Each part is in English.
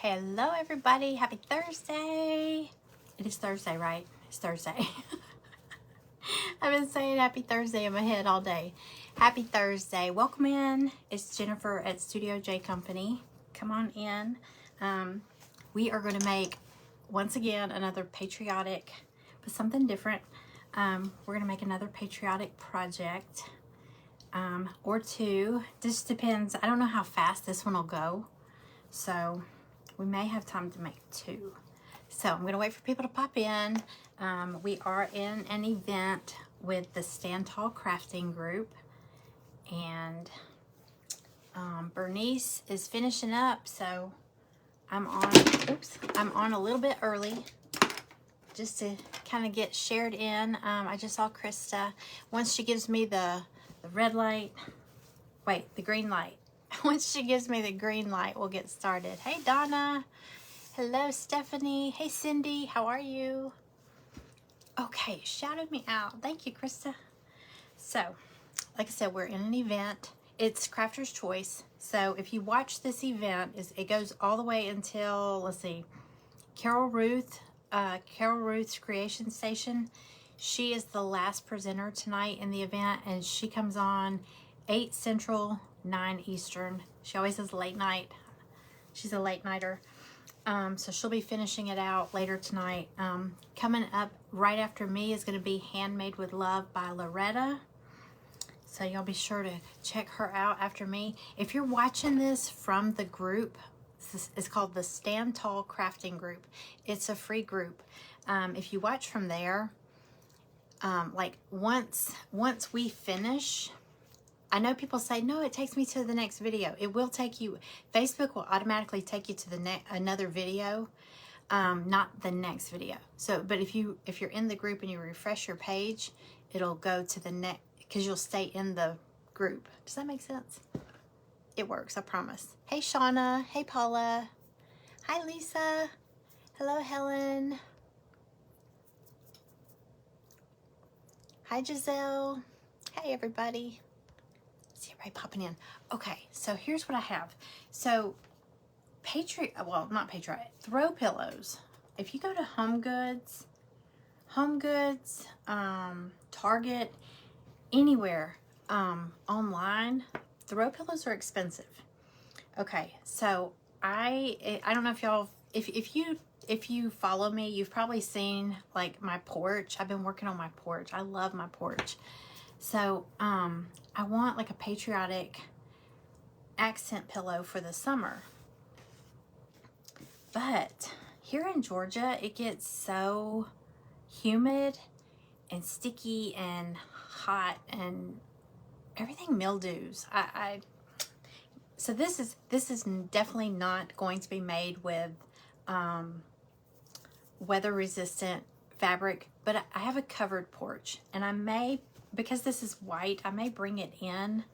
Hello everybody, happy Thursday. It is Thursday, right? It's Thursday. I've been saying happy Thursday in my head all day. Happy Thursday. Welcome in. It's Jennifer at Studio J Company. Come on in. We are going to make, once again, another patriotic, but something different. We're going to make another patriotic project or two. Just depends. I don't know how fast this one will go. So we may have time to make two. So I'm going to wait for people to pop in. We are in an event with the Stand Tall Crafting group. And Bernice is finishing up. So I'm on a little bit early just to kind of get shared in. I just saw Krista. Once she gives me the red light, the green light. Once she gives me the green light, we'll get started. Hey, Donna. Hello, Stephanie. Hey, Cindy. How are you? Okay, shouted me out. Thank you, Krista. So, like I said, we're in an event. It's Crafter's Choice. So, if you watch this event, it goes all the way until, let's see, Carol Ruth's Creation Station. She is the last presenter tonight in the event, and she comes on 8 Central, 9 Eastern. She always has late night. She's a late nighter. So she'll be finishing it out later tonight. Coming up right after me is going to be Handmade with Love by Loretta. So y'all be sure to check her out after me. If you're watching this from the group, it's called the Stand Tall Crafting group. It's a free group. If you watch from there, like once we finish, I know people say, no, it takes me to the next video. It will take you, Facebook will automatically take you to the another video, not the next video. So, but if you're in the group and you refresh your page, it'll go to the next, because you'll stay in the group. Does that make sense? It works, I promise. Hey, Shauna. Hey, Paula. Hi, Lisa. Hello, Helen. Hi, Giselle. Hey, everybody. See everybody popping in. Okay, so here's what I have. So throw pillows. If you go to Home Goods, Target, anywhere online, throw pillows are expensive. Okay, so I don't know if y'all, if you follow me, you've probably seen like my porch. I've been working on my porch. I love my porch. So I want like a patriotic accent pillow for the summer. But here in Georgia, it gets so humid and sticky and hot and everything mildews. So this is definitely not going to be made with weather resistant fabric, but I have a covered porch, and I may, because this is white, I may bring it in,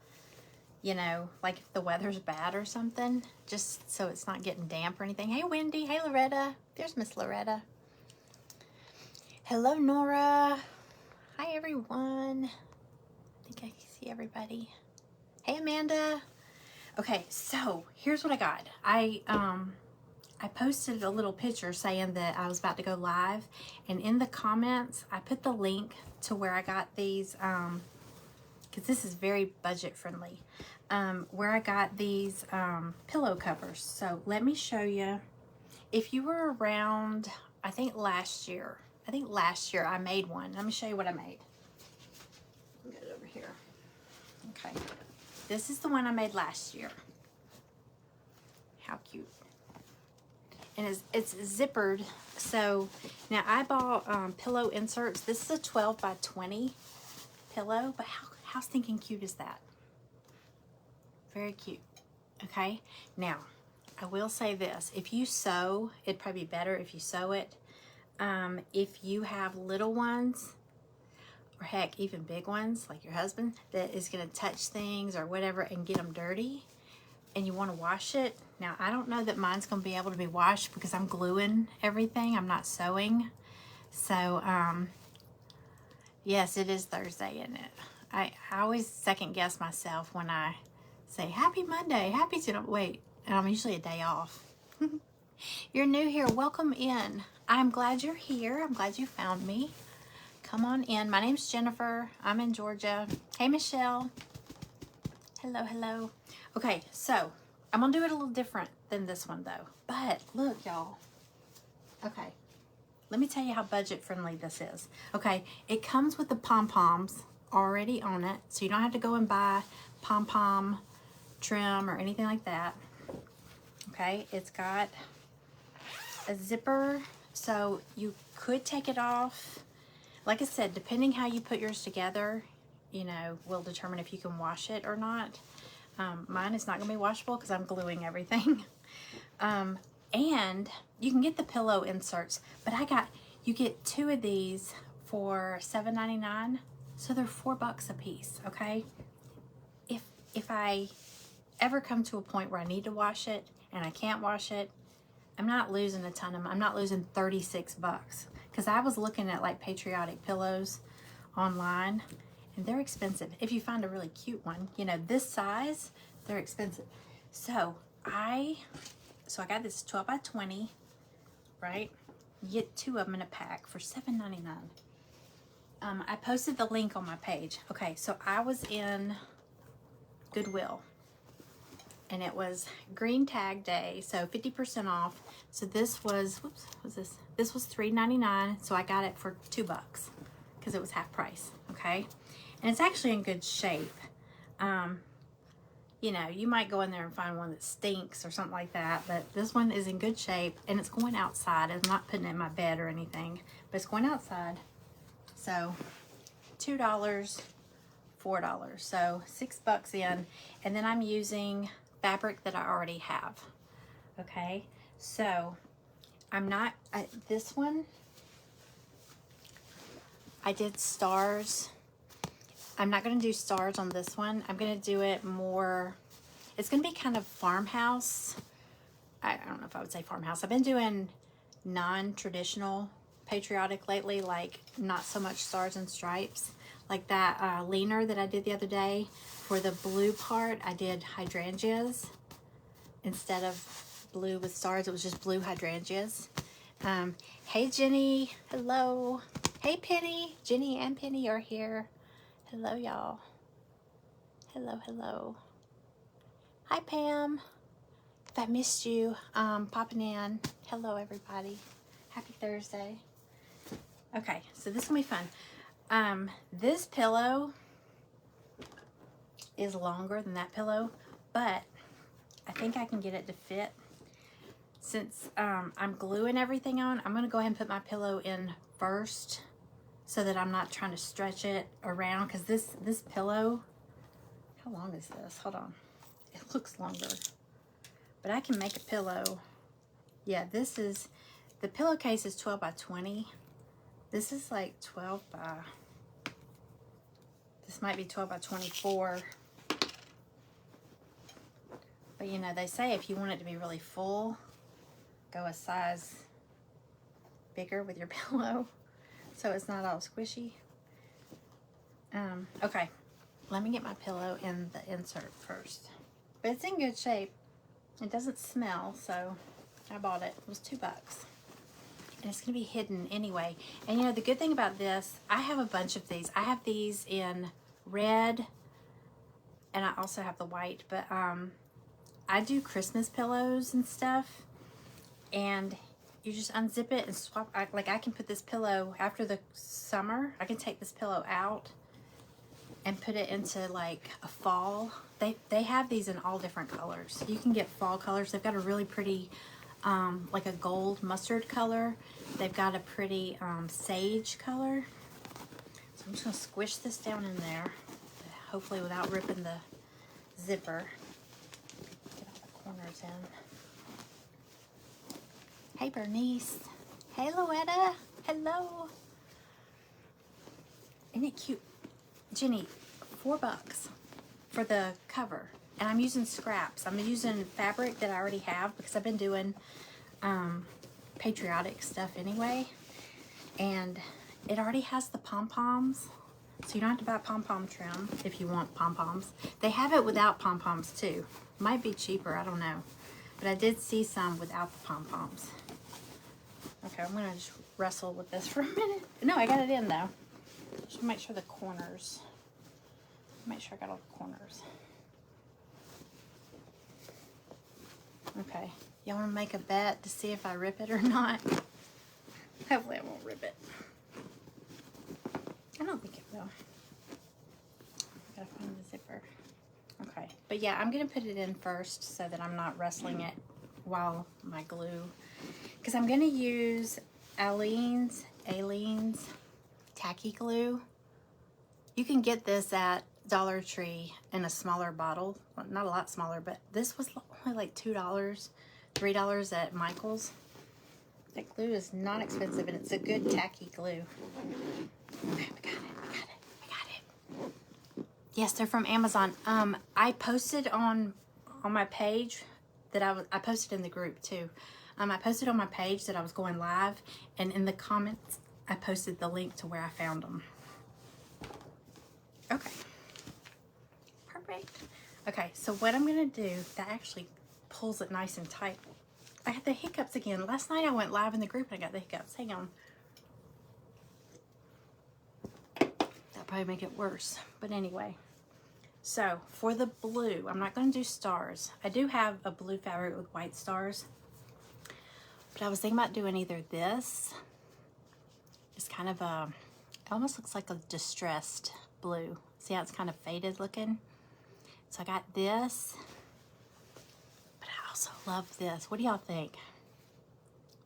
you know, like if the weather's bad or something, just so it's not getting damp or anything. Hey, Wendy. Hey, Loretta. There's Miss Loretta. Hello, Nora. Hi, everyone. I think I can see everybody. Hey, Amanda. Okay, so here's what I got. I posted a little picture saying that I was about to go live, and in the comments I put the link to where I got these, because this is very budget friendly, where I got these pillow covers. So let me show you. If you were around, I think last year I made one. Let me show you what I made. Get it over here. Okay, this is the one I made last year. How cute. And it's zippered. So now I bought pillow inserts. This is a 12 by 20 pillow, but how stinking cute is that? Very cute. Okay, now I will say this: if you sew, it'd probably be better if you sew it. If you have little ones, or heck, even big ones like your husband, that is going to touch things or whatever and get them dirty, and you want to wash it. Now, I don't know that mine's going to be able to be washed because I'm gluing everything. I'm not sewing. So, yes, it is Thursday, isn't it? I always second guess myself when I say, happy Monday, happy to wait. And I'm usually a day off. You're new here. Welcome in. I'm glad you're here. I'm glad you found me. Come on in. My name's Jennifer. I'm in Georgia. Hey, Michelle. Hello, hello. Okay, so I'm going to do it a little different than this one, though. But look, y'all. Okay, let me tell you how budget-friendly this is. Okay, it comes with the pom-poms already on it, so you don't have to go and buy pom-pom trim or anything like that. Okay, it's got a zipper, so you could take it off. Like I said, depending how you put yours together, you know, will determine if you can wash it or not. Mine is not going to be washable because I'm gluing everything. And you can get the pillow inserts, but you get 2 of these for $7.99, so they're $4 a piece. Okay, if I ever come to a point where I need to wash it and I can't wash it, I'm not losing a ton of money. I'm not losing $36 because I was looking at like patriotic pillows online and they're expensive. If you find a really cute one, you know, this size, they're expensive. So I got this 12 by 20, right? You get 2 of them in a pack for $7.99. I posted the link on my page. Okay, so I was in Goodwill and it was green tag day, so 50% off. So this was, whoops, what was this? This was $3.99, so I got it for $2 because it was half price, okay? And it's actually in good shape. You know, you might go in there and find one that stinks or something like that, but this one is in good shape and it's going outside. I'm not putting it in my bed or anything, but it's going outside. So $2, $4, so $6 in, and then I'm using fabric that I already have. Okay, so I'm not, this one, I did stars. I'm not going to do stars on this one. I'm going to do it more, it's going to be kind of farmhouse. I don't know if I would say farmhouse. I've been doing non-traditional patriotic lately, like not so much stars and stripes. Like that leaner that I did the other day, for the blue part, I did hydrangeas. Instead of blue with stars, it was just blue hydrangeas. Hey, Jenny. Hello. Hey, Penny. Jenny and Penny are here. Hello, y'all. Hello, hello. Hi, Pam. If I missed you, popping in. Hello, everybody. Happy Thursday. Okay, so this will be fun. This pillow is longer than that pillow, but I think I can get it to fit. Since I'm gluing everything on, I'm going to go ahead and put my pillow in first so that I'm not trying to stretch it around, because this pillow, how long is this? Hold on. It looks longer, but I can make a pillow. Yeah, this is, the pillowcase is 12 by 20. This is like 12 by, this might be 12 by 24. But you know, they say if you want it to be really full, go a size bigger with your pillow so it's not all squishy. Okay, let me get my pillow in the insert first. But it's in good shape. It doesn't smell, so I bought it. It was $2. And it's going to be hidden anyway. And you know, the good thing about this, I have a bunch of these. I have these in red, and I also have the white. But I do Christmas pillows and stuff, and you just unzip it and swap. Like I can put this pillow, after the summer, I can take this pillow out and put it into like a fall. They have these in all different colors. You can get fall colors. They've got a really pretty, like a gold mustard color. They've got a pretty sage color. So I'm just gonna squish this down in there, hopefully without ripping the zipper. Get all the corners in. Hey, Bernice. Hey, Loretta. Hello. Isn't it cute? Jenny, $4 for the cover. And I'm using scraps. I'm using fabric that I already have because I've been doing patriotic stuff anyway. And it already has the pom-poms. So you don't have to buy pom-pom trim if you want pom-poms. They have it without pom-poms too. Might be cheaper, I don't know. But I did see some without the pom-poms. Okay, I'm gonna just wrestle with this for a minute. No, I got it in though. Just make sure the corners. Make sure I got all the corners. Okay, y'all wanna make a bet to see if I rip it or not? Hopefully I won't rip it. I don't think it will. Gotta find the zipper. Okay, but yeah, I'm gonna put it in first so that I'm not wrestling it while my glue, because I'm gonna use Aleene's tacky glue. You can get this at Dollar Tree in a smaller bottle. Well, not a lot smaller, but this was only like $2, $3 at Michael's. That glue is not expensive, and it's a good tacky glue. Okay, I got it. Yes, they're from Amazon. I posted on my page that I posted in the group too. I posted on my page that I was going live, and in the comments, I posted the link to where I found them. Okay. Perfect. Okay, so what I'm gonna do, that actually pulls it nice and tight. I had the hiccups again. Last night I went live in the group and I got the hiccups. Hang on. That'll probably make it worse. But anyway. So, for the blue, I'm not going to do stars. I do have a blue fabric with white stars. But I was thinking about doing either this. It's kind of a, it almost looks like a distressed blue. See how it's kind of faded looking? So I got this. But I also love this. What do y'all think?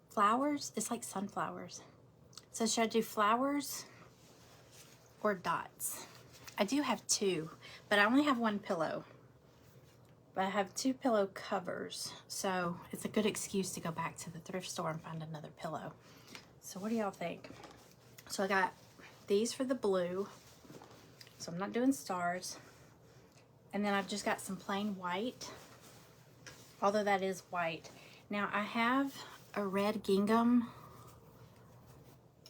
Flowers? It's like sunflowers. So should I do flowers or dots? I do have two, but I only have one pillow. But I have two pillow covers, so it's a good excuse to go back to the thrift store and find another pillow. So what do y'all think? So I got these for the blue, so I'm not doing stars. And then I've just got some plain white, although that is white. Now I have a red gingham.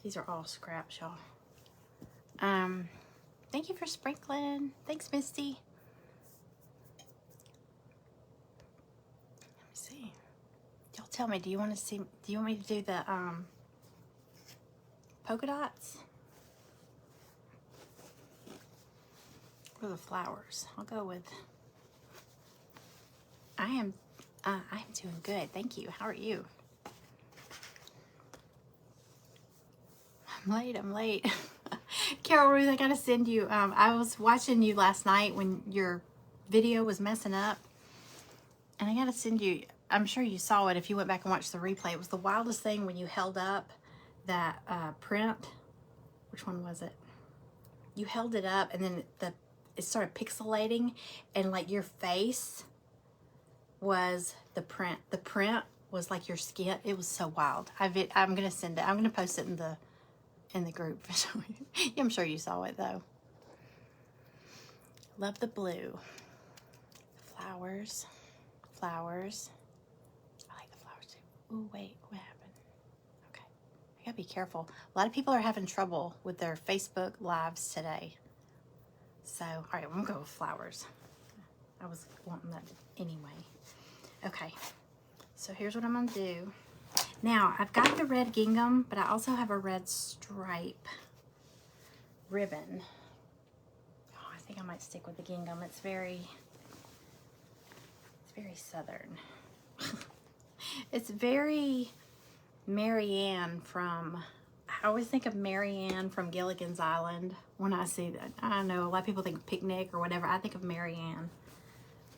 These are all scraps, y'all. Thank you for sprinkling. Thanks, Misty. Let me see. Y'all tell me, do you want me to do the polka dots? Or the flowers? I'll go with, I am doing good. Thank you. How are you? I'm late. Carol Ruth, I gotta send you, I was watching you last night when your video was messing up, and I gotta send you, I'm sure you saw it if you went back and watched the replay. It was the wildest thing when you held up that print. Which one was it? You held it up and then it started pixelating, and like your face was the print. The print was like your skin. It was so wild. I'm gonna send it. I'm gonna post it in the group. I'm sure you saw it though. Love the blue. Flowers. Flowers. I like the flowers too. Ooh, wait, what happened? Okay, I gotta be careful. A lot of people are having trouble with their Facebook lives today. So, all right, I'm gonna go with flowers. I was wanting that anyway. Okay, so here's what I'm gonna do. Now, I've got the red gingham, but I also have a red stripe ribbon. Oh, I think I might stick with the gingham. It's very southern. It's very Marianne from, I always think of Marianne from Gilligan's Island when I see that. I don't know, a lot of people think picnic or whatever. I think of Marianne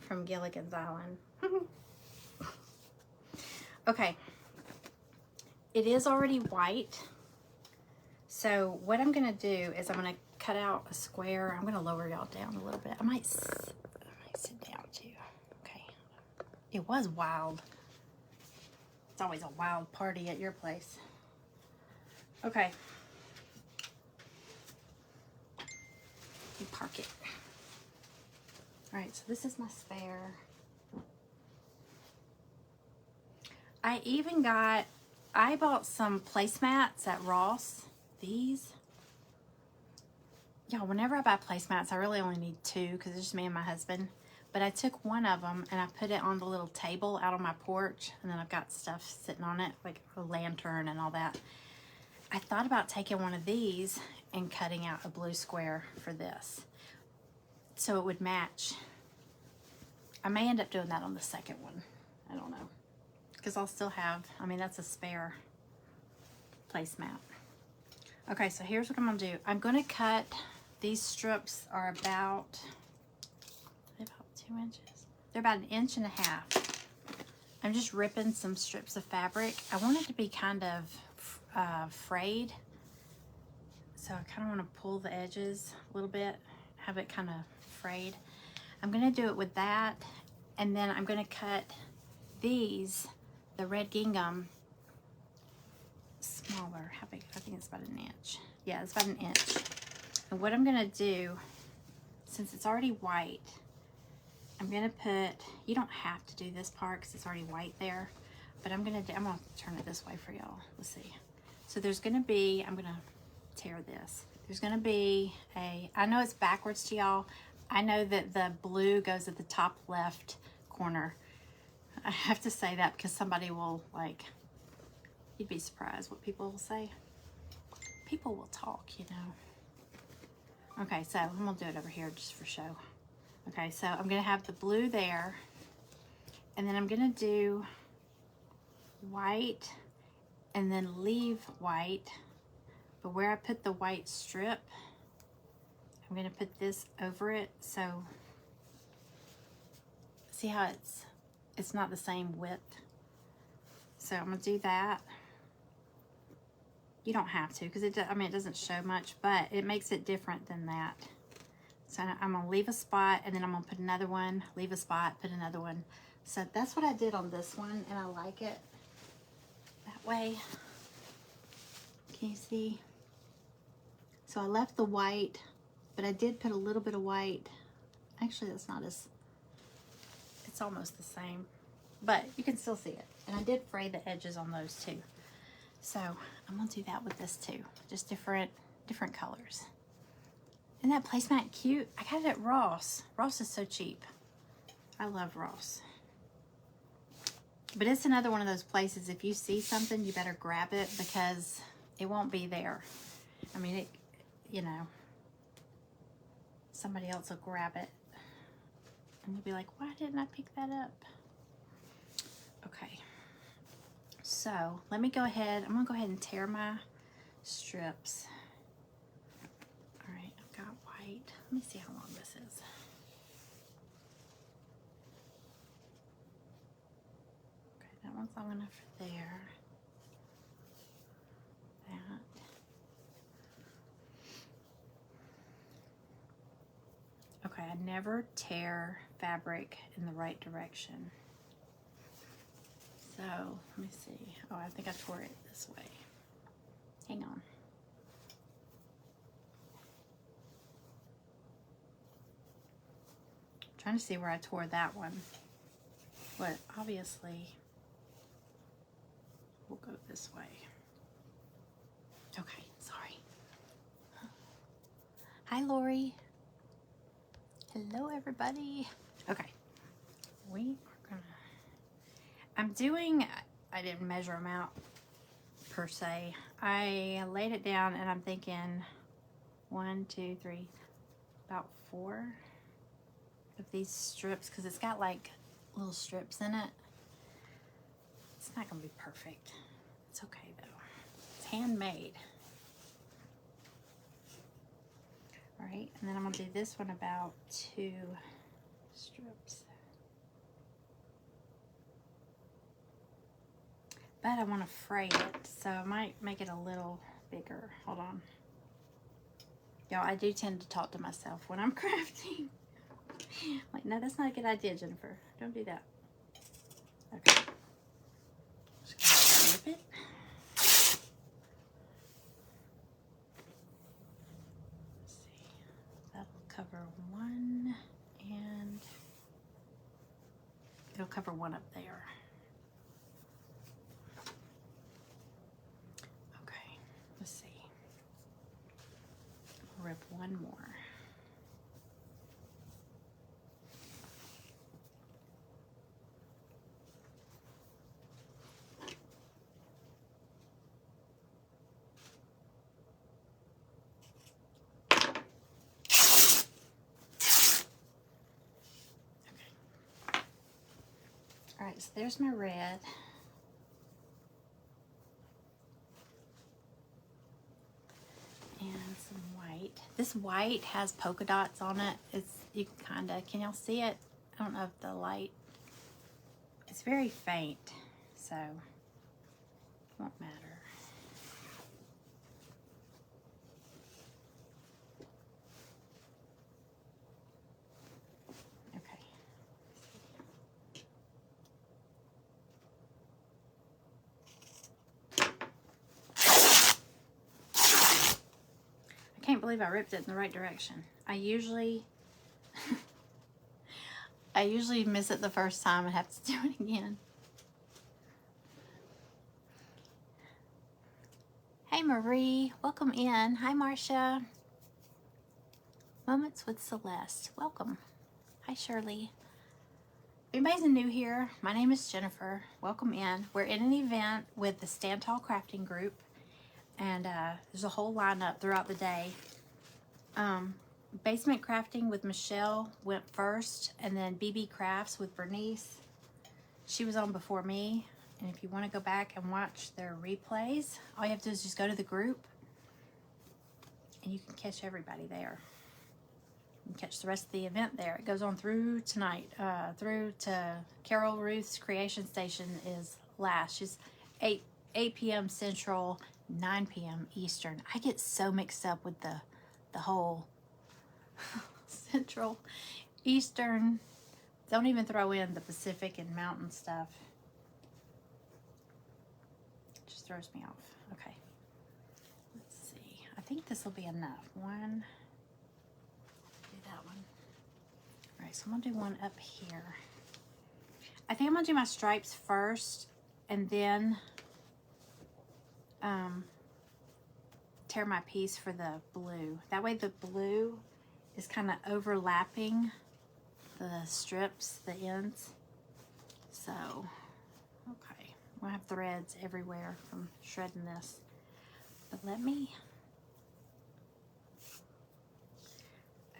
from Gilligan's Island. Okay. It is already white. So what I'm gonna do is I'm gonna cut out a square. I'm gonna lower y'all down a little bit. I might sit down too. Okay. It was wild. It's always a wild party at your place. Okay. You park it. All right, so this is my spare. I bought some placemats at Ross. These. Yeah, whenever I buy placemats, I really only need two because it's just me and my husband. But I took one of them and I put it on the little table out on my porch, and then I've got stuff sitting on it, like a lantern and all that. I thought about taking one of these and cutting out a blue square for this, so it would match. I may end up doing that on the second one. I don't know. Because I'll still have, I mean, that's a spare placemat. Okay, so here's what I'm going to do. I'm going to cut, these strips are about 2 inches. They're about 1.5 inches. I'm just ripping some strips of fabric. I want it to be kind of frayed. So I kind of want to pull the edges a little bit, have it kind of frayed. I'm going to do it with that, and then I'm going to cut these, the red gingham, smaller. How big? I think it's about 1 inch. Yeah, it's about 1 inch. And what I'm going to do, since it's already white, I'm going to put, you don't have to do this part because it's already white there, but I'm going to turn it this way for y'all. Let's see. So there's going to be, I'm going to tear this. There's going to be I know it's backwards to y'all. I know that the blue goes at the top left corner. I have to say that because somebody will, like, you'd be surprised what people will say. People will talk, you know. Okay, so I'm going to do it over here just for show. Okay, so I'm going to have the blue there, and then I'm going to do white and then leave white. But where I put the white strip, I'm going to put this over it. So see how it's not the same width. So I'm going to do that. You don't have to, because it doesn't show much, but it makes it different than that. So I'm going to leave a spot, and then I'm going to put another one, leave a spot, put another one. So that's what I did on this one, and I like it that way. Can you see? So I left the white, but I did put a little bit of white. Actually, that's not as, it's almost the same, but you can still see it. And I did fray the edges on those too. So I'm gonna do that with this too. Just different colors. Isn't that placemat cute? I got it at Ross. Ross is so cheap. I love Ross. But it's another one of those places, if you see something, you better grab it because it won't be there. I mean, it, you know, somebody else will grab it and you'll be like, why didn't I pick that up? Okay, so let me go ahead. I'm gonna go ahead and tear my strips. All right, I've got white. Let me see how long this is. Okay, that one's long enough for there. That. Okay, I never tear fabric in the right direction. So, let me see. Oh, I think I tore it this way. Hang on. I'm trying to see where I tore that one. But obviously, we'll go this way. Okay, sorry. Hi, Lori. Hello, everybody. Okay, we are gonna, I didn't measure them out per se. I laid it down and I'm thinking 1, 2, 3, about 4 of these strips, because it's got like little strips in it. It's not gonna be perfect. It's okay though. It's handmade. All right, and then I'm gonna do this one about 2 strips. But I want to fray it, so I might make it a little bigger. Hold on. Y'all, I do tend to talk to myself when I'm crafting. Like, no, that's not a good idea, Jennifer. Don't do that. Okay. Just gonna rip it. Let's see. That'll cover one, and it'll cover one up there. Let's see. I'll rip one more. Alright, so there's my red. And some white. This white has polka dots on it. It's, you can y'all see it? I don't know if the light, it's very faint, so it won't matter. I can't believe I ripped it in the right direction. I usually miss it the first time and have to do it again. Hey Marie, welcome in. Hi Marcia. Moments with Celeste, welcome. Hi Shirley. If anybody's new here, my name is Jennifer. Welcome in. We're in an event with the Stand Tall Crafting Group, and there's a whole lineup throughout the day. Basement Crafting with Michelle went first, and then BB Crafts with Bernice. She was on before me, and if you want to go back and watch their replays, all you have to do is just go to the group, and you can catch everybody there. You can catch the rest of the event there. It goes on through tonight, through to Carol Ruth's Creation Station is last. She's 8 p.m. Central, 9 p.m. Eastern. I get so mixed up with the whole Central, Eastern. Don't even throw in the Pacific and Mountain stuff. It just throws me off. Okay. Let's see. I think this will be enough. One. Do that one. All right, so I'm going to do one up here. I think I'm going to do my stripes first and then tear my piece for the blue. That way the blue is kind of overlapping the strips, the ends. So, okay. I'm gonna have threads everywhere from shredding this. But let me,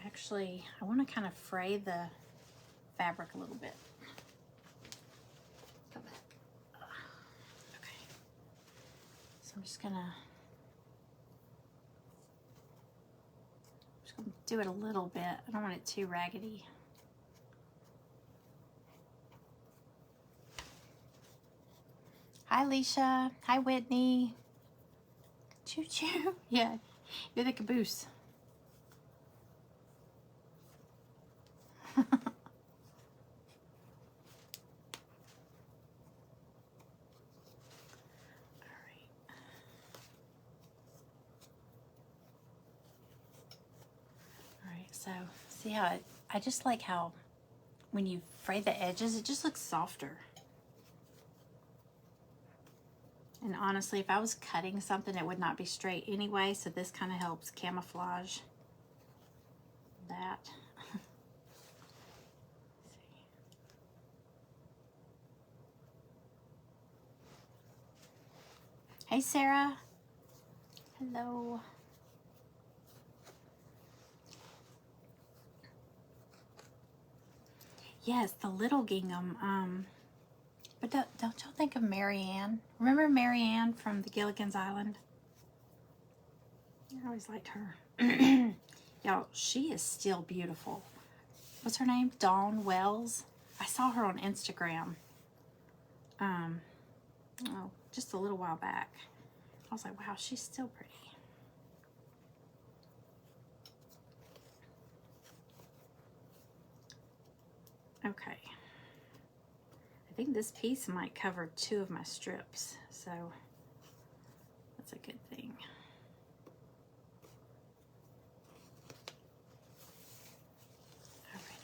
actually, I want to kind of fray the fabric a little bit. Come back. Okay. So I'm just gonna do it a little bit. I don't want it too raggedy. Hi, Leisha. Hi, Whitney. Choo choo. Yeah, you're the caboose. All right, so see how I just like how when you fray the edges, it just looks softer. And honestly, if I was cutting something, it would not be straight anyway, so this kind of helps camouflage that. Hey, Sarah. Hello. Yes, the little gingham. But don't y'all think of Marianne? Remember Marianne from the Gilligan's Island? I always liked her. Y'all, she is still beautiful. What's her name? Dawn Wells. I saw her on Instagram. Oh, just a little while back. I was like, wow, she's still pretty. Okay. I think this piece might cover 2 of my strips, so that's a good thing. Alrighty.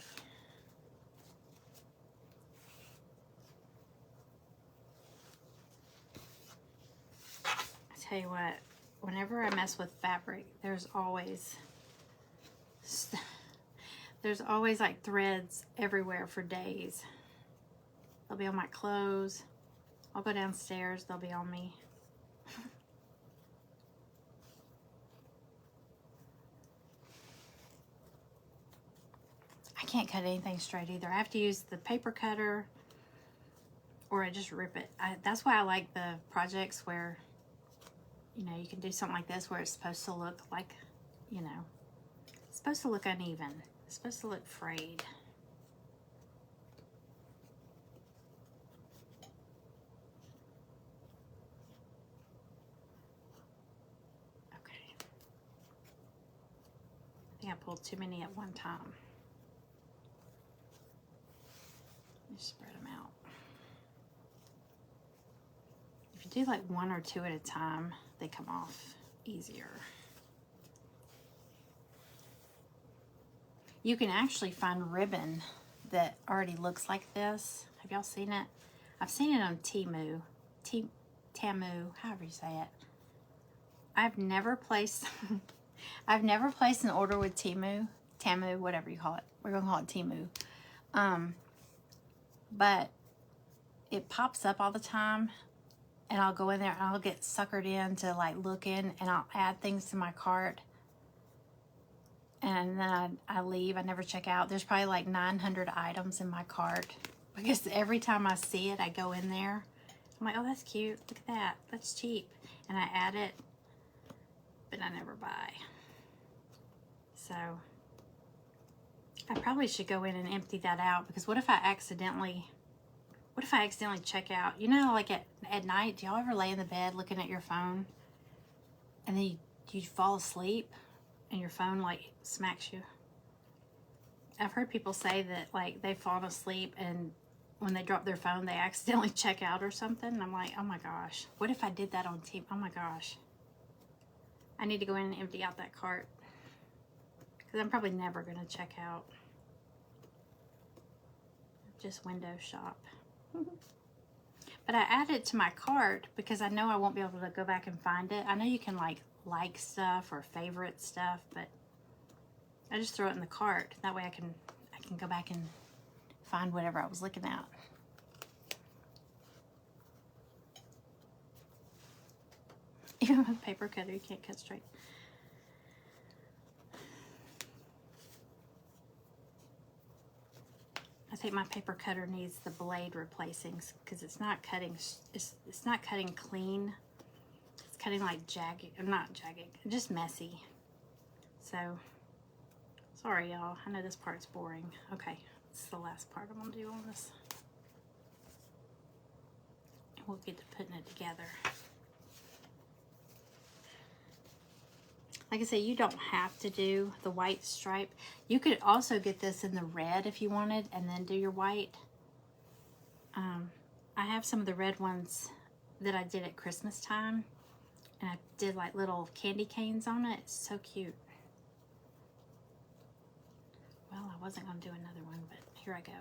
I tell you what, whenever I mess with fabric, there's always like threads everywhere for days. They'll be on my clothes. I'll go downstairs, they'll be on me. I can't cut anything straight either. I have to use the paper cutter or I just rip it. That's why I like the projects where, you know, you can do something like this where it's supposed to look like, you know, it's supposed to look uneven. It's supposed to look frayed. Okay. I think I pulled too many at one time. Just spread them out. If you do like one or two at a time, they come off easier. You can actually find ribbon that already looks like this. Have y'all seen it? I've seen it on Temu, however you say it. I've never placed an order with Temu, whatever you call it. We're gonna call it Temu. But it pops up all the time, and I'll go in there and I'll get suckered in to like look in, and I'll add things to my cart, and then I leave. I never check out. There's probably like 900 items in my cart because every time I see it, I go in there. I'm like, oh, that's cute. Look at that. That's cheap. And I add it, but I never buy. So I probably should go in and empty that out, because what if I accidentally check out? You know, like at night, do y'all ever lay in the bed looking at your phone and then you fall asleep and your phone like smacks you? I've heard people say that like they've fallen asleep and when they drop their phone, they accidentally check out or something. And I'm like, oh my gosh, what if I did that on team? Oh my gosh. I need to go in and empty out that cart, because I'm probably never going to check out. Just window shop. But I add it to my cart because I know I won't be able to go back and find it. I know you can like stuff or favorite stuff, but I just throw it in the cart. That way I can go back and find whatever I was looking at. Even with a paper cutter, you can't cut straight. I think my paper cutter needs the blade replacing, because it's not cutting. It's not cutting clean. It's cutting like jagged, or not jagged, just messy. So sorry, y'all. I know this part's boring. Okay, this is the last part I'm gonna do on this, and we'll get to putting it together. Like I say, you don't have to do the white stripe. You could also get this in the red if you wanted, and then do your white. I have some of the red ones that I did at Christmas time, and I did like little candy canes on it. It's so cute. Well, I wasn't going to do another one, but here I go.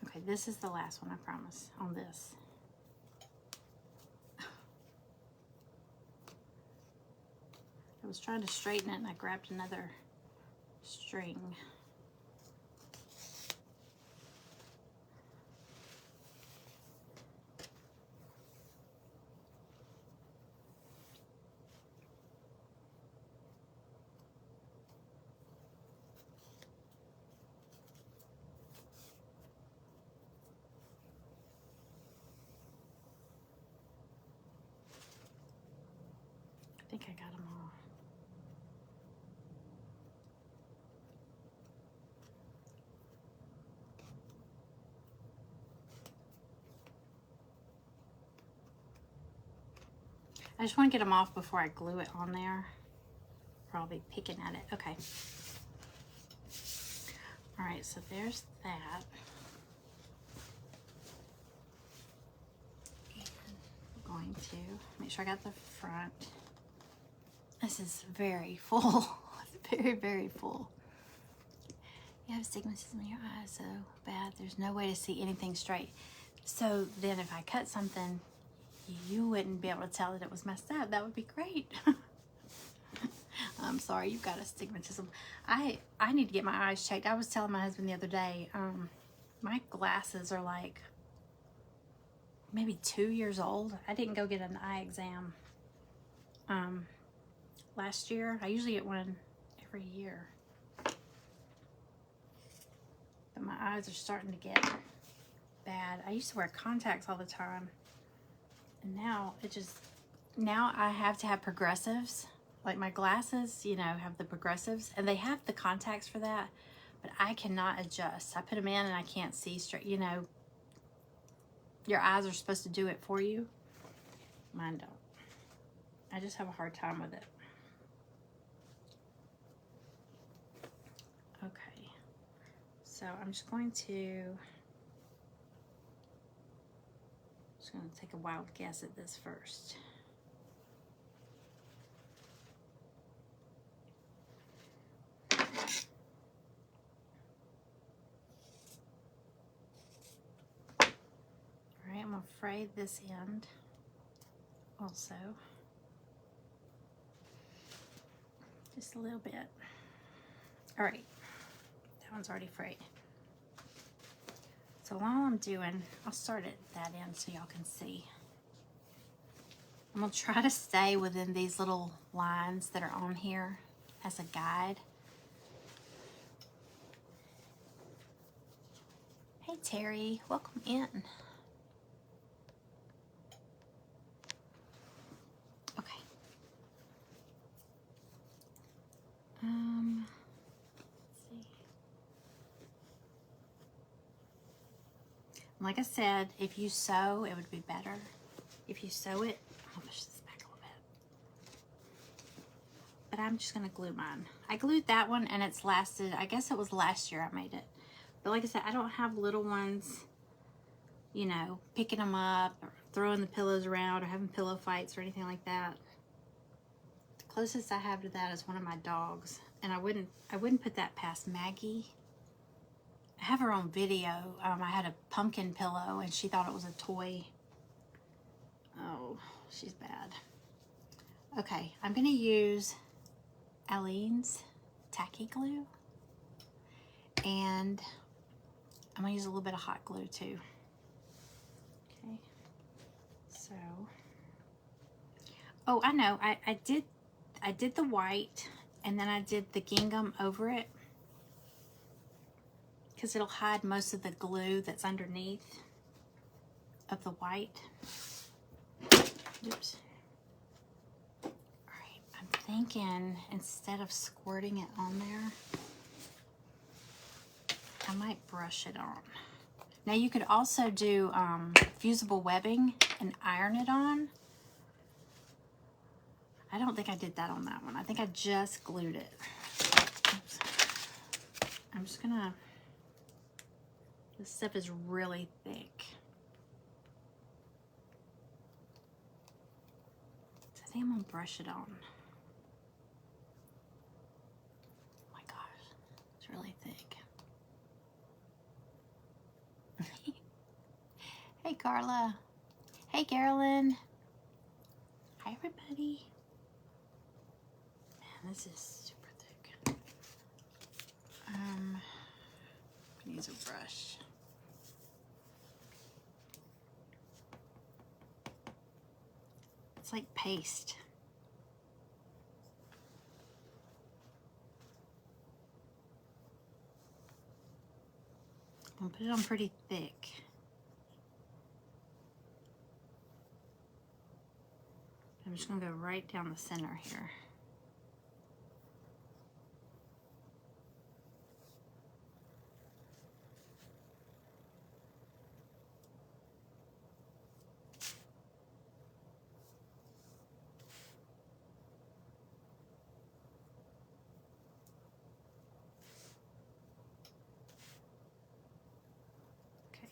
Okay, this is the last one, I promise, on this. I was trying to straighten it and I grabbed another string. I think I got them all. I just want to get them off before I glue it on there, or I'll be picking at it. Okay. All right, so there's that. And I'm going to make sure I got the front. This is very full. It's very, very full. You have astigmatism in your eyes so bad, there's no way to see anything straight. So then if I cut something, you wouldn't be able to tell that it was messed up. That would be great. I'm sorry, you've got astigmatism. I need to get my eyes checked. I was telling my husband the other day, my glasses are like maybe 2 years old. I didn't go get an eye exam last year. I usually get one every year. But my eyes are starting to get bad. I used to wear contacts all the time. And now now I have to have progressives. Like my glasses, you know, have the progressives, and they have the contacts for that, but I cannot adjust. I put them in and I can't see straight. You know, your eyes are supposed to do it for you. Mine don't. I just have a hard time with it. Okay, so I'm just going to take a wild guess at this first. All right, I'm gonna fray this end also. Just a little bit. All right, that one's already frayed. So while I'm doing, I'll start at that end so y'all can see. I'm gonna try to stay within these little lines that are on here as a guide. Hey Terry, welcome in. Okay. Let's see. Like I said, if you sew, it would be better. If you sew it, I'll push this back a little bit. But I'm just gonna glue mine. I glued that one and it's lasted, I guess it was last year I made it. But like I said, I don't have little ones, you know, picking them up or throwing the pillows around or having pillow fights or anything like that. The closest I have to that is one of my dogs. And I wouldn't put that past Maggie. I have her on video. I had a pumpkin pillow and she thought it was a toy. Oh, she's bad. Okay, I'm gonna use Aleene's tacky glue. And I'm gonna use a little bit of hot glue too. Okay, so, oh, I know, I did the white and then I did the gingham over it because it'll hide most of the glue that's underneath of the white. Oops. All right, I'm thinking instead of squirting it on there, I might brush it on. Now you could also do fusible webbing and iron it on. I don't think I did that on that one. I think I just glued it. Oops. I'm just gonna, this stuff is really thick. So I think I'm gonna brush it on. Oh my gosh, it's really thick. Hey Carla. Hey Carolyn. Hi everybody. Man, this is super thick. I'm gonna use a brush. It's like paste. I'm gonna put it on pretty thick. I'm just gonna go right down the center here. Okay.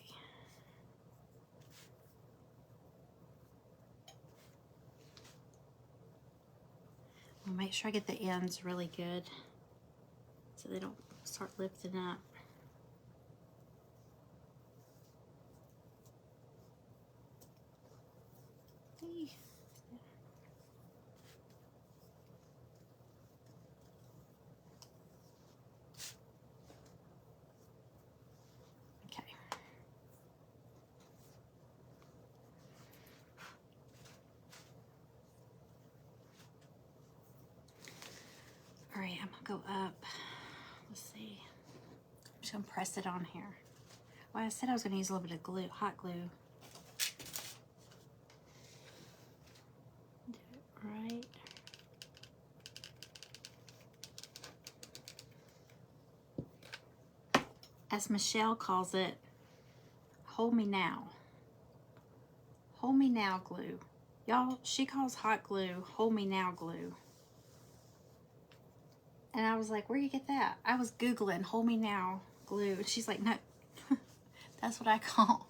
I'll make sure I get the ends really good so they don't start lifting up. Hey. Okay. All right, I'm gonna go up. Let's see. I'm just gonna press it on here. Well, I said I was going to use a little bit of glue, hot glue. Do it right. As Michelle calls it, hold me now. Hold me now glue. Y'all, she calls hot glue hold me now glue. And I was like, where you get that? I was Googling hold me now glue. And she's like, no, that's what I call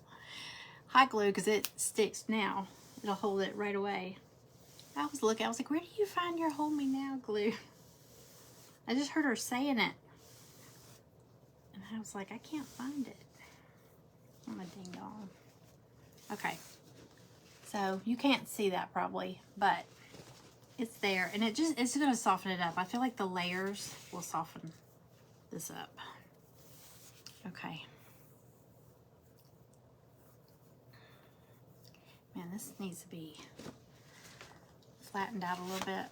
hot glue because it sticks now. It'll hold it right away. I was looking, I was like, where do you find your hold me now glue? I just heard her saying it. And I was like, I can't find it. I'm a ding dong. Okay. So you can't see that probably, but it's there. And it's going to soften it up. I feel like the layers will soften this up. Okay. Man, this needs to be flattened out a little bit.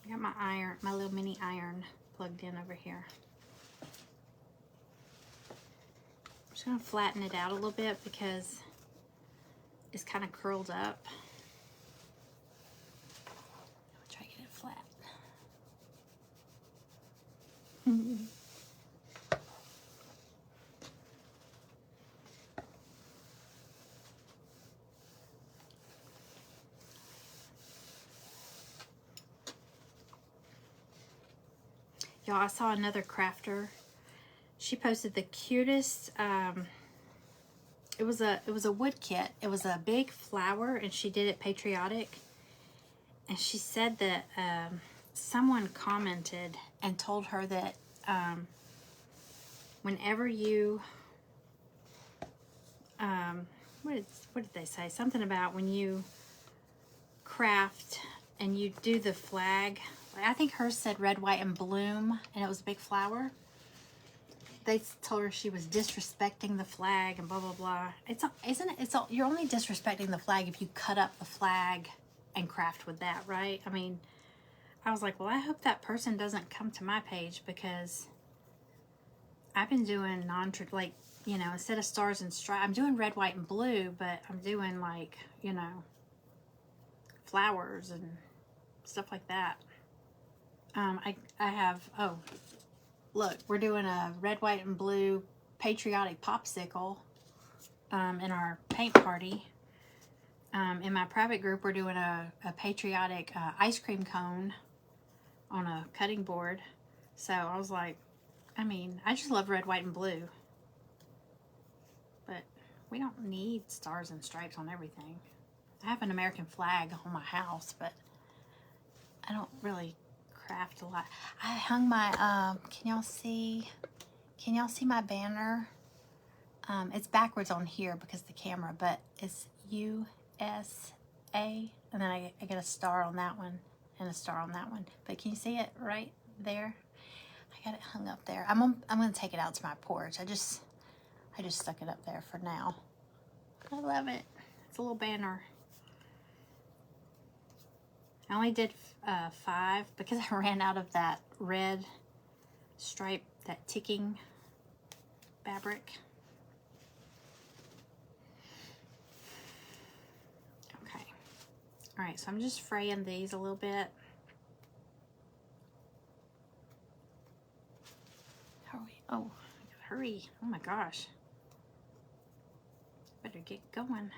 I got my iron, my little mini iron plugged in over here. I'm just going to flatten it out a little bit because it's kind of curled up. I'll try to get it flat. Y'all, I saw another crafter. She posted the cutest, it was a wood kit. It was a big flower and she did it patriotic. And she said that someone commented and told her that whenever you, what did they say? Something about when you craft and you do the flag. I think hers said red, white, and bloom, and it was a big flower. They told her she was disrespecting the flag and blah blah blah. You're only disrespecting the flag if you cut up the flag and craft with that, right? I mean, I was like, well, I hope that person doesn't come to my page because I've been doing like, you know, instead of stars and stripes, I'm doing red, white, and blue, but I'm doing like, you know, flowers and stuff like that. I have, oh, look, we're doing a red, white, and blue patriotic popsicle in our paint party. In my private group, we're doing a patriotic ice cream cone on a cutting board. So I was like, I mean, I just love red, white, and blue. But we don't need stars and stripes on everything. I have an American flag on my house, but I don't really craft a lot. I hung my, can y'all see my banner? It's backwards on here because of the camera, but it's USA, and then I get a star on that one and a star on that one. But can you see it right there? I got it hung up there. I'm gonna take it out to my porch. I just stuck it up there for now. I love it. It's a little banner. I only did 5 because I ran out of that red stripe, that ticking fabric. Okay. All right, so I'm just fraying these a little bit. Hurry. Oh, hurry. Oh my gosh. Better get going.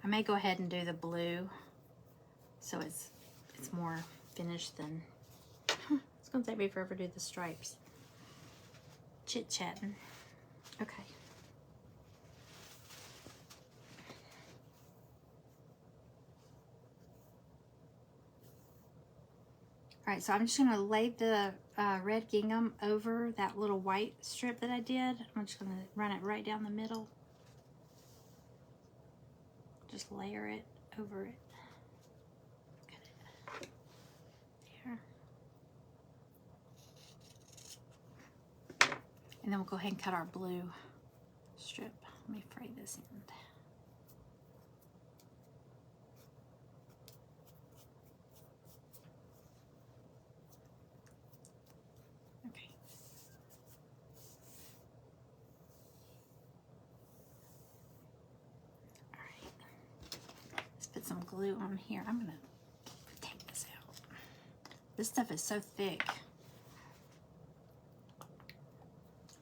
I may go ahead and do the blue so it's more finished than, it's gonna take me forever to do the stripes. Chit-chatting. Okay. All right, so I'm just gonna lay the red gingham over that little white strip that I did. I'm just gonna run it right down the middle. Just layer it over it. Cut it there. And then we'll go ahead and cut our blue strip. Let me fray this end. glue on here. I'm gonna take this out. This stuff is so thick.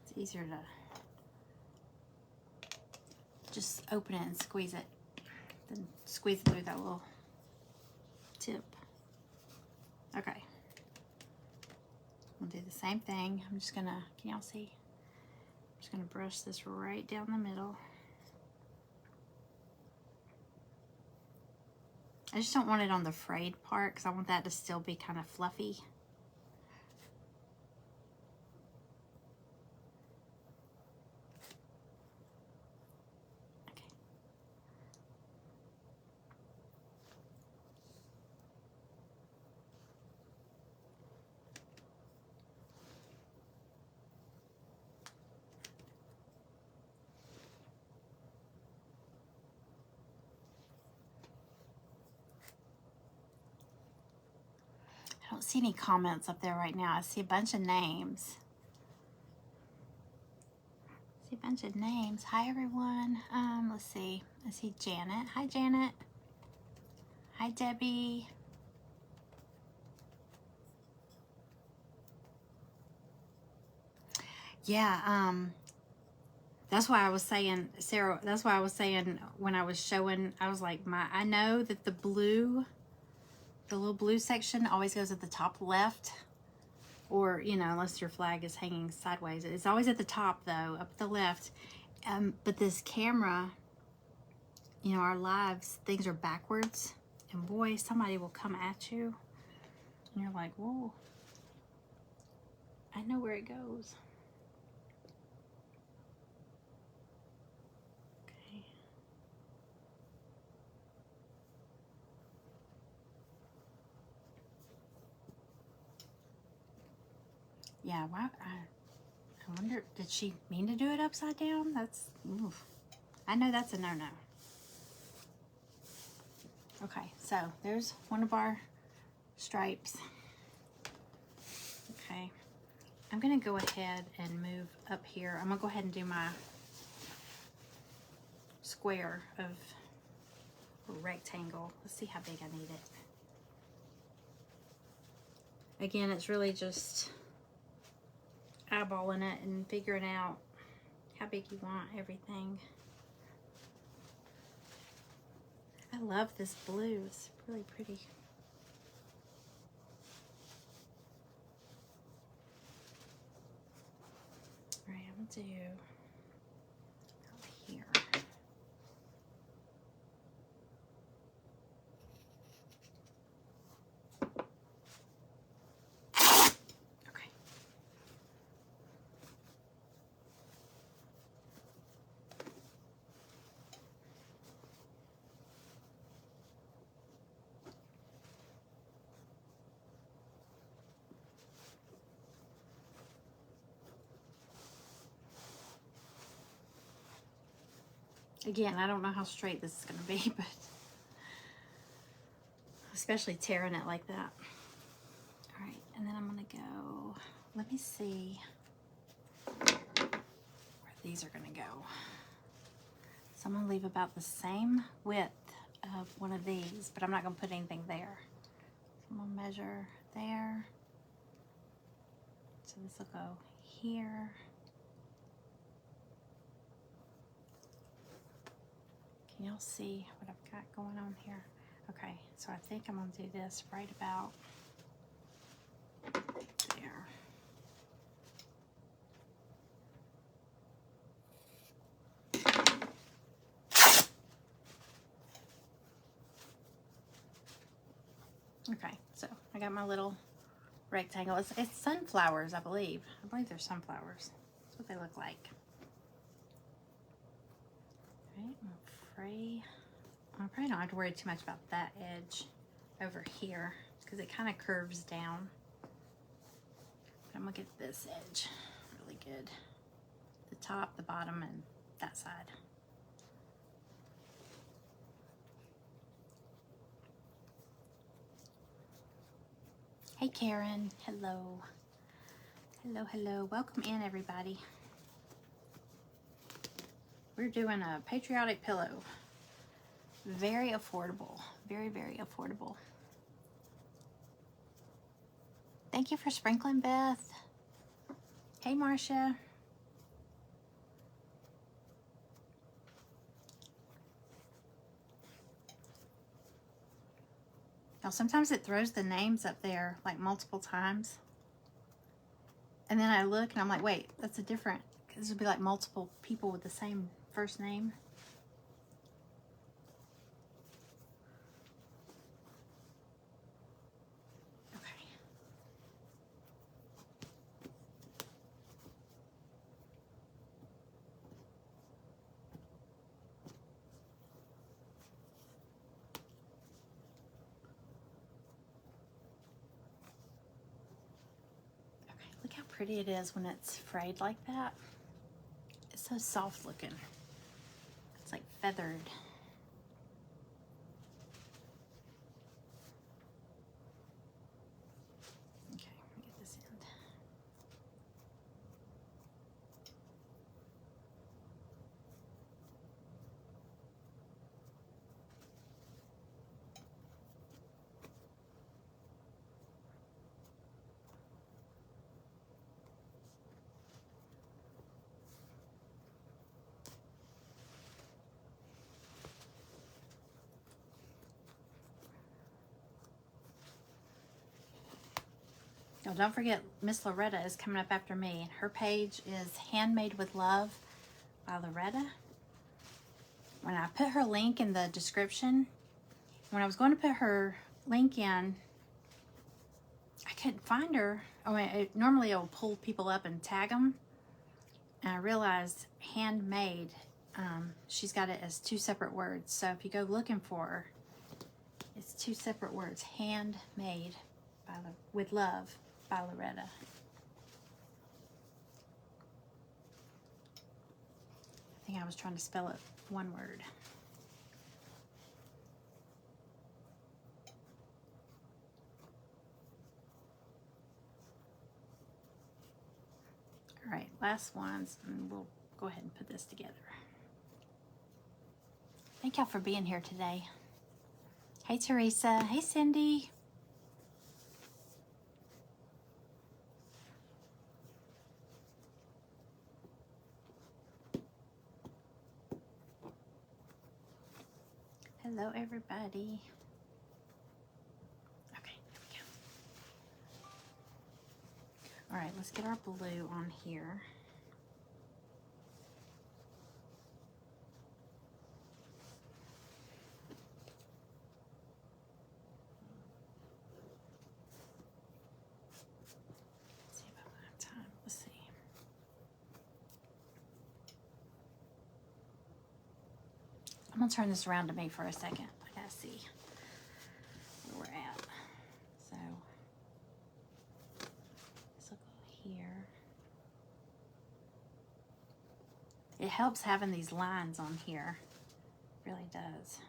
It's easier to just open it and squeeze it. Then squeeze it through that little tip. Okay. We'll do the same thing. I'm just gonna, can y'all see? I'm just gonna brush this right down the middle. I just don't want it on the frayed part because I want that to still be kind of fluffy. Okay. I don't see any comments up there right now. I see a bunch of names. A bunch of names. Hi everyone. Let's see. I see Janet. Hi Janet. Hi Debbie. Yeah, that's why I was saying, Sarah, that's why I was saying when I was showing, I was like, I know that the blue, the little blue section always goes at the top left. Or, you know, unless your flag is hanging sideways. It's always at the top, though, up the left. But this camera, you know, our lives, things are backwards. And boy, somebody will come at you. And you're like, whoa. I know where it goes. Okay. Yeah, why? I wonder, did she mean to do it upside down? That's, oof. I know that's a no-no. Okay, so there's one of our stripes. Okay, I'm gonna go ahead and move up here. I'm gonna go ahead and do my square of a rectangle. Let's see how big I need it. Again, it's really just eyeballing it and figuring out how big you want everything. I love this blue. It's really pretty. All right, I'm gonna do out here. Again, I don't know how straight this is going to be, but especially tearing it like that. All right, and then I'm going to go, let me see where these are going to go. So I'm going to leave about the same width of one of these, but I'm not going to put anything there. So I'm going to measure there. So this will go here. Can y'all see what I've got going on here? Okay, so I think I'm going to do this right about there. Okay, so I got my little rectangle. It's sunflowers, I believe. I believe they're sunflowers. That's what they look like. All right, I probably don't have to worry too much about that edge over here because it kind of curves down. But I'm gonna get this edge really good. The top, the bottom, and that side. Hey Karen, hello. Hello, hello. Welcome in everybody. We're doing a patriotic pillow. Very affordable. very, very affordable. Thank you for sprinkling, Beth. Hey, Marcia. Now, sometimes it throws the names up there like multiple times. And then I look and I'm like, wait, that's a different, because this would be like multiple people with the same first name. Okay. Okay, look how pretty it is when it's frayed like that. It's so soft looking. It's like feathered. Okay, let me get this end. Oh, don't forget, Miss Loretta is coming up after me. Her page is Handmade with Love by Loretta. When I put her link in the description, when I was going to put her link in, I couldn't find her. I mean, normally it'll pull people up and tag them. And I realized handmade, she's got it as 2 separate words. So if you go looking for her, it's 2 separate words. Handmade with Love by Loretta. I think I was trying to spell it one word. All right, last ones, and we'll go ahead and put this together. Thank y'all for being here today. Hey, Teresa. Hey, Cindy. Hello, everybody. Okay, there we go. All right, let's get our blue on here. Let's see if I have time. Let's see. I'm gonna turn this around to me for a second. I gotta see where we're at. So, let's look here. It helps having these lines on here. It really does.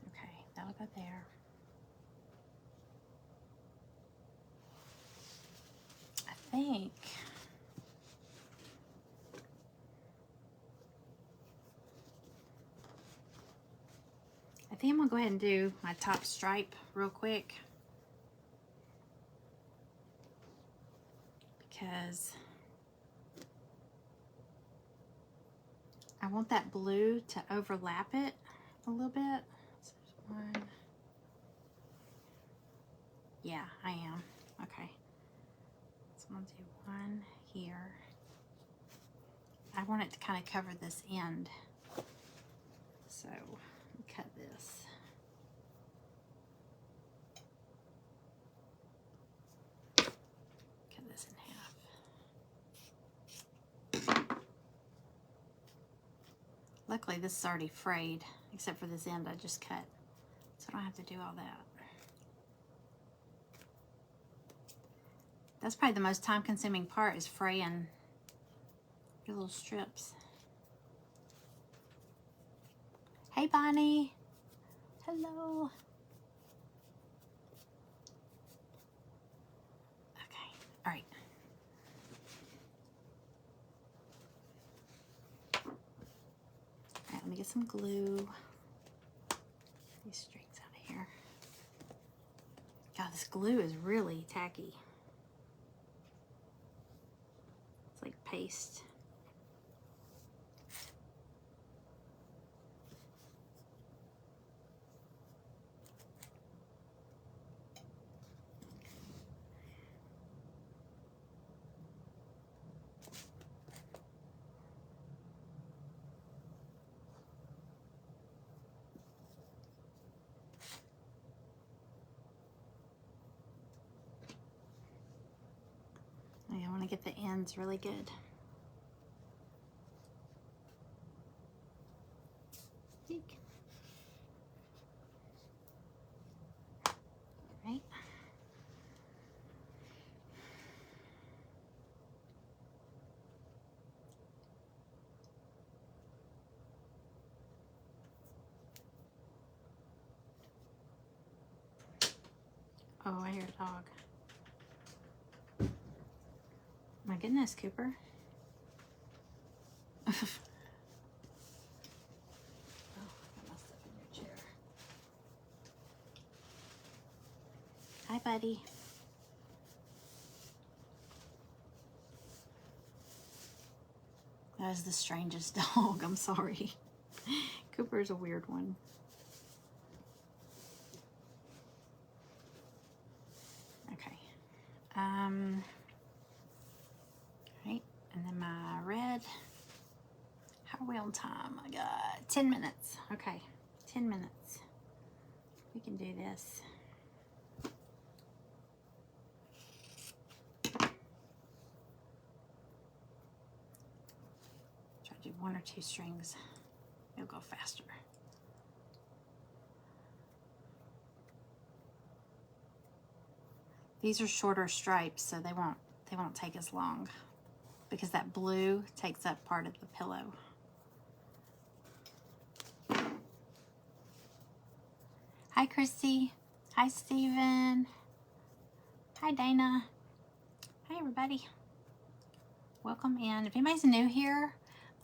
Okay, that'll go there. I think I'm gonna go ahead and do my top stripe real quick, because I want that blue to overlap it a little bit. So there's one. Yeah, I am. Okay. So I'm gonna do one here. I want it to kind of cover this end. So cut this. Cut this in half. Luckily this is already frayed, except for this end I just cut. So I don't have to do all that. That's probably the most time-consuming part, is fraying your little strips. Hey, Bonnie. Hello. Okay, all right. All right, let me get some glue. these strings out of here. God, this glue is really tacky. It's like paste. I want to get the ends really good. Eek. Right. Oh, I hear a dog. My goodness, Cooper. Oh, I got my stuff in your chair. Hi, buddy. That is the strangest dog. I'm sorry. Cooper's a weird one. Okay. Right, and then my red. How are we on time? I got 10 minutes. Okay, 10 minutes. We can do this. Try to do 1 or 2 strings. It'll go faster. These are shorter stripes, so they won't take as long because that blue takes up part of the pillow. Hi, Christy. Hi, Steven. Hi, Dana. Hi, everybody. Welcome in. If anybody's new here,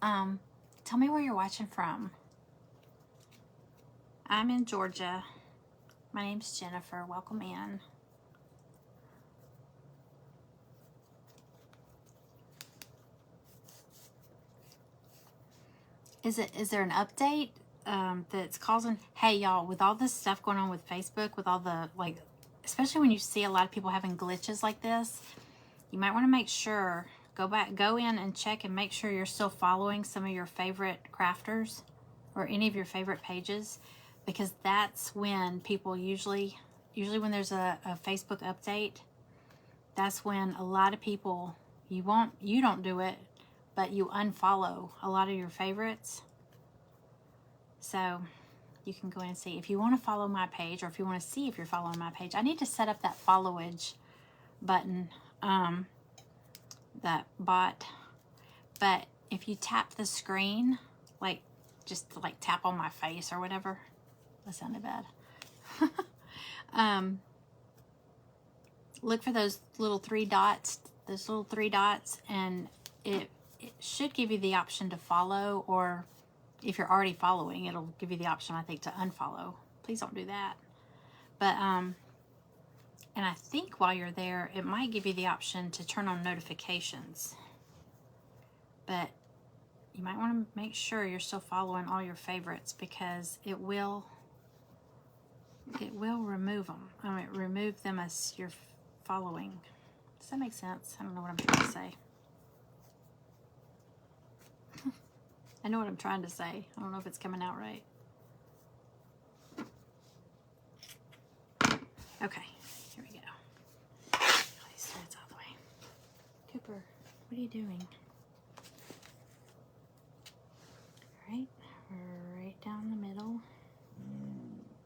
tell me where you're watching from. I'm in Georgia. My name's Jennifer. Welcome in. Is there an update that's causing? Hey, y'all, with all this stuff going on with Facebook, with all the, like, especially when you see a lot of people having glitches like this, you might want to make sure, go in and check and make sure you're still following some of your favorite crafters or any of your favorite pages, because that's when people usually when there's a Facebook update, that's when a lot of people, you don't do it, but you unfollow a lot of your favorites. So you can go in and see. If you want to follow my page, or if you want to see if you're following my page, I need to set up that followage button, that bot. But if you tap the screen, like just like tap on my face or whatever, that sounded bad. Look for those little 3 dots, and it should give you the option to follow, or if you're already following, it'll give you the option, I think, to unfollow. Please don't do that. But, and I think while you're there, it might give you the option to turn on notifications. But you might want to make sure you're still following all your favorites, because it will remove them. Remove them as you're following. Does that make sense? I don't know what I'm trying to say. I know what I'm trying to say. I don't know if it's coming out right. Okay, here we go. These threads all the way. Cooper, what are you doing? All right down the middle.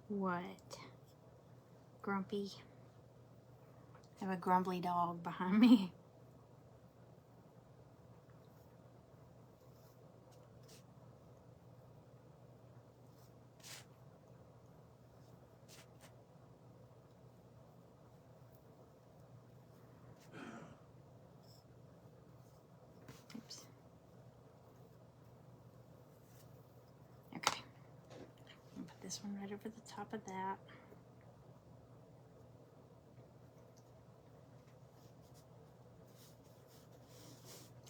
What? Grumpy. I have a grumbly dog behind me. Oops. Okay. I'm gonna put this one right over the top of that.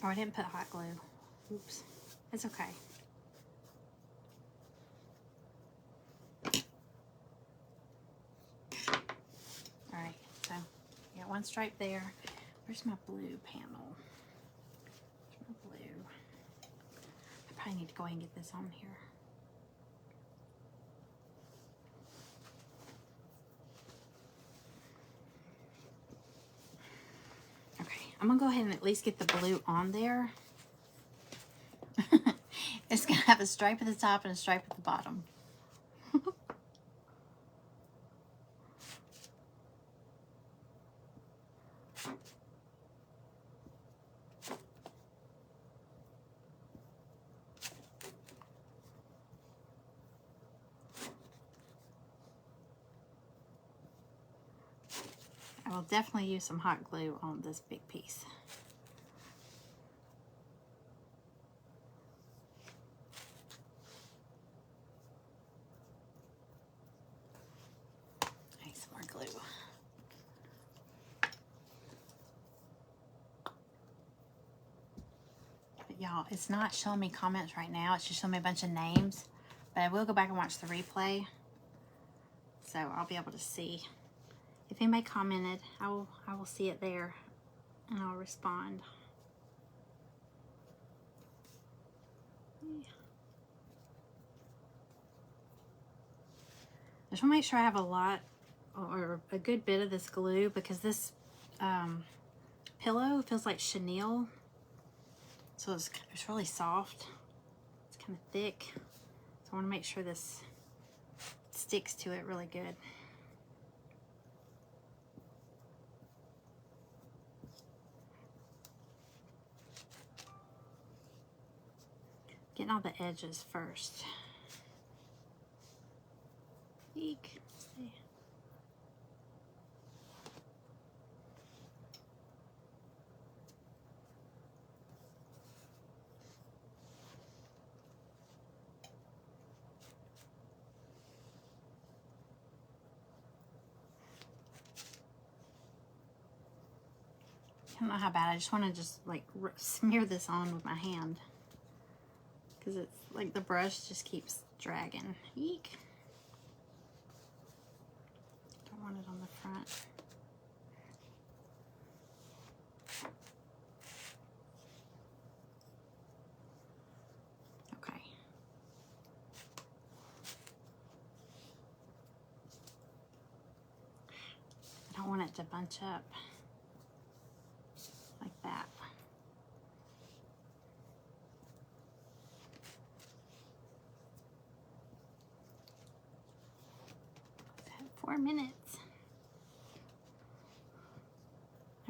Oh, I didn't put hot glue. Oops. It's okay. Alright, so I got one stripe there. Where's my blue panel? Where's my blue? I probably need to go ahead and get this on here. Okay, I'm gonna go ahead and at least get the blue on there. It's gonna have a stripe at the top and a stripe at the bottom. I will definitely use some hot glue on this big piece. I need some more glue. But y'all, it's not showing me comments right now. It's just showing me a bunch of names. But I will go back and watch the replay. So I'll be able to see. If anybody commented, I will see it there and I'll respond. I just want to make sure I have a lot or a good bit of this glue because this pillow feels like chenille. So it's really soft. It's kind of thick. So I want to make sure this sticks to it really good. Getting all the edges first. Eek. See. I don't know how bad. I just want to just like smear this on with my hand because it's like the brush just keeps dragging. Eek. Don't want it on the front. Okay. I don't want it to bunch up like that. 4 minutes.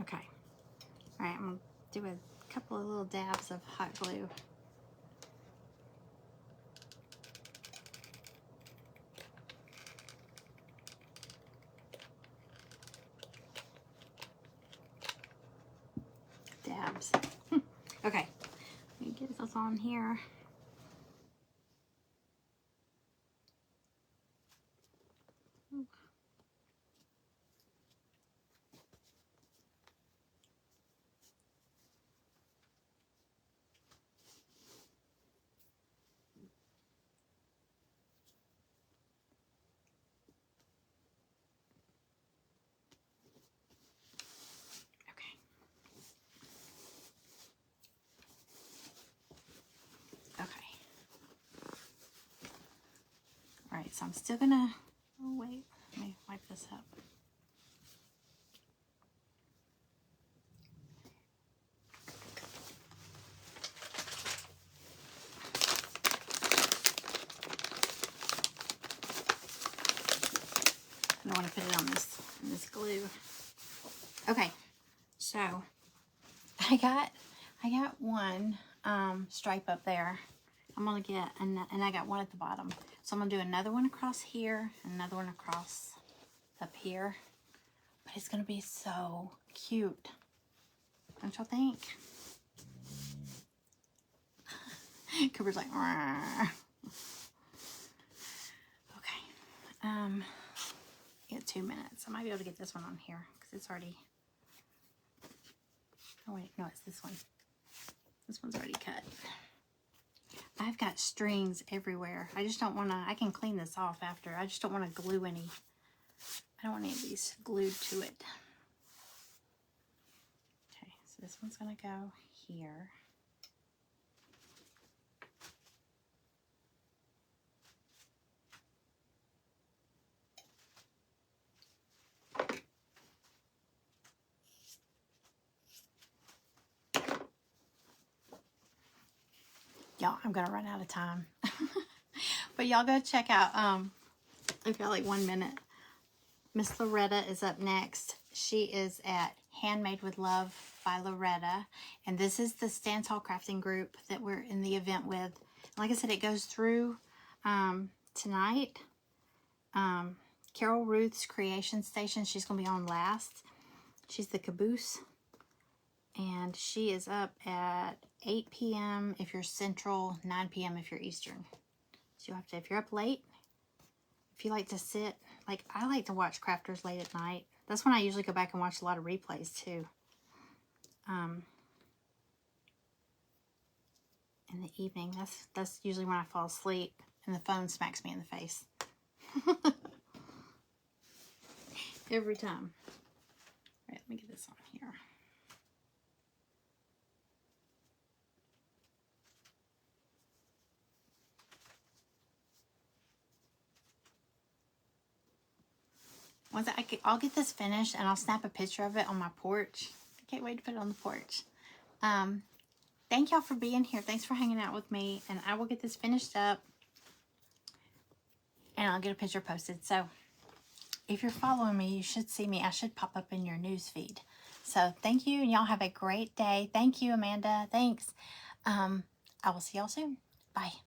Okay. All right, I'm gonna do a couple of little dabs of hot glue. Dabs. Okay, let me get this on here. Alright, so I'm still gonna, oh wait, let me wipe this up. I don't want to put it on this glue. Okay, so I got one stripe up there. I'm gonna get, and I got one at the bottom. So I'm gonna do another one across here, and another one across up here. But it's gonna be so cute. Don't y'all think? Cooper's like, "Rrr." Okay. Get 2 minutes. I might be able to get this one on here because it's already, oh wait, no, it's this one. This one's already cut. I've got strings everywhere. I just don't want to, I can clean this off after. I just don't want to glue any. I don't want any of these glued to it. Okay, so this one's going to go here. Y'all, I'm going to run out of time. But y'all go check out, I've got like 1 minute. Miss Loretta is up next. She is at Handmade with Love by Loretta. And this is the Stand Tall Crafting group that we're in the event with. Like I said, it goes through tonight. Carol Ruth's Creation Station, she's going to be on last. She's the caboose. And she is up at 8 p.m. if you're Central, 9 p.m. if you're Eastern. So you have to, if you're up late, if you like to sit, like I like to watch crafters late at night. That's when I usually go back and watch a lot of replays too. In the evening, that's usually when I fall asleep and the phone smacks me in the face. Every time. All right, let me get this on here. Once I'll get this finished and I'll snap a picture of it on my porch. I can't wait to put it on the porch. Thank y'all for being here. Thanks for hanging out with me. And I will get this finished up and I'll get a picture posted. So if you're following me, you should see me. I should pop up in your news feed. So thank you, and y'all have a great day. Thank you, Amanda. Thanks. I will see y'all soon. Bye.